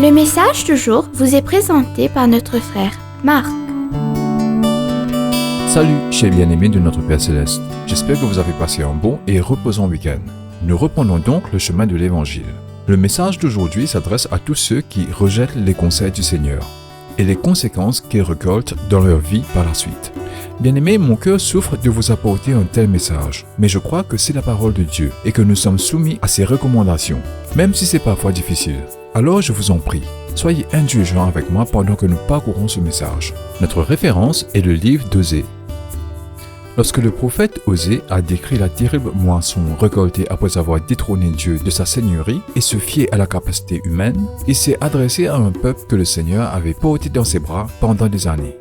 Le message du jour vous est présenté par notre frère Marc. Salut, chers bien-aimés de notre Père Céleste. J'espère que vous avez passé un bon et reposant week-end. Nous reprenons donc le chemin de l'Évangile. Le message d'aujourd'hui s'adresse à tous ceux qui rejettent les conseils du Seigneur et les conséquences qu'ils récoltent dans leur vie par la suite. Bien-aimés, mon cœur souffre de vous apporter un tel message, mais je crois que c'est la parole de Dieu et que nous sommes soumis à ses recommandations, même si c'est parfois difficile. Alors je vous en prie, soyez indulgents avec moi pendant que nous parcourons ce message. Notre référence est le livre d'Osée. Lorsque le prophète Osée a décrit la terrible moisson récoltée après avoir détrôné Dieu de sa seigneurie et se fier à la capacité humaine, il s'est adressé à un peuple que le Seigneur avait porté dans ses bras pendant des années.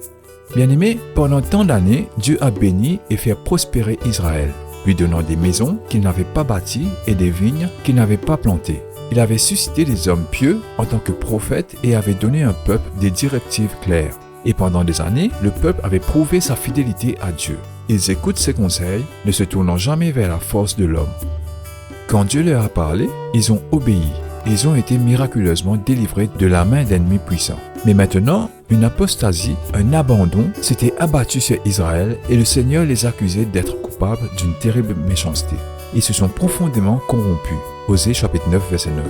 Bien-aimés, pendant tant d'années, Dieu a béni et fait prospérer Israël, lui donnant des maisons qu'il n'avait pas bâties et des vignes qu'il n'avait pas plantées. Il avait suscité des hommes pieux en tant que prophètes et avait donné un peuple des directives claires. Et pendant des années, le peuple avait prouvé sa fidélité à Dieu. Ils écoutent ses conseils, ne se tournant jamais vers la force de l'homme. Quand Dieu leur a parlé, ils ont obéi. Ils ont été miraculeusement délivrés de la main d'ennemis puissants. Mais maintenant, une apostasie, un abandon s'était abattu sur Israël et le Seigneur les accusait d'être coupables d'une terrible méchanceté. Ils se sont profondément corrompus. Osée chapitre 9, verset 9.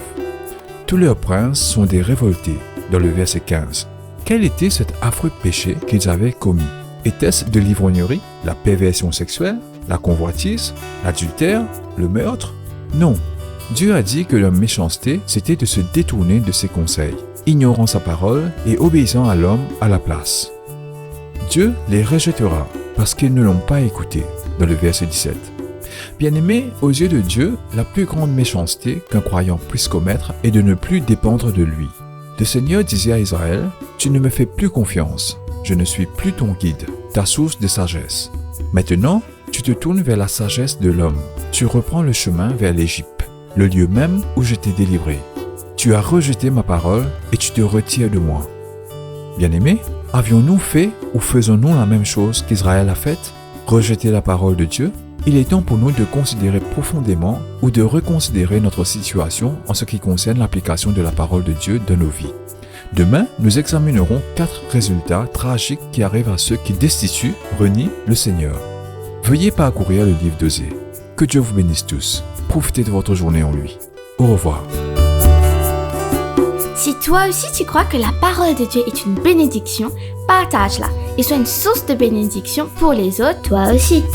Tous leurs princes sont des révoltés, dans le verset 15. Quel était cet affreux péché qu'ils avaient commis? Était-ce de l'ivrognerie, la perversion sexuelle, la convoitise, l'adultère, le meurtre? Non. Dieu a dit que leur méchanceté, c'était de se détourner de ses conseils, ignorant sa parole et obéissant à l'homme à la place. Dieu les rejettera parce qu'ils ne l'ont pas écouté, dans le verset 17. Bien-aimés, aux yeux de Dieu, la plus grande méchanceté qu'un croyant puisse commettre est de ne plus dépendre de lui. Le Seigneur disait à Israël, « Tu ne me fais plus confiance, je ne suis plus ton guide, ta source de sagesse. Maintenant, tu te tournes vers la sagesse de l'homme, tu reprends le chemin vers l'Égypte, le lieu même où je t'ai délivré. Tu as rejeté ma parole et tu te retires de moi. » Bien-aimés, avions-nous fait ou faisons-nous la même chose qu'Israël a faite, rejeter la parole de Dieu? Il est temps pour nous de considérer profondément ou de reconsidérer notre situation en ce qui concerne l'application de la parole de Dieu dans nos vies. Demain, nous examinerons 4 résultats tragiques qui arrivent à ceux qui destituent, renient le Seigneur. Veuillez parcourir le livre d'Osée. Que Dieu vous bénisse tous. Profitez de votre journée en lui. Au revoir. Si toi aussi tu crois que la parole de Dieu est une bénédiction, partage-la et sois une source de bénédiction pour les autres, toi aussi.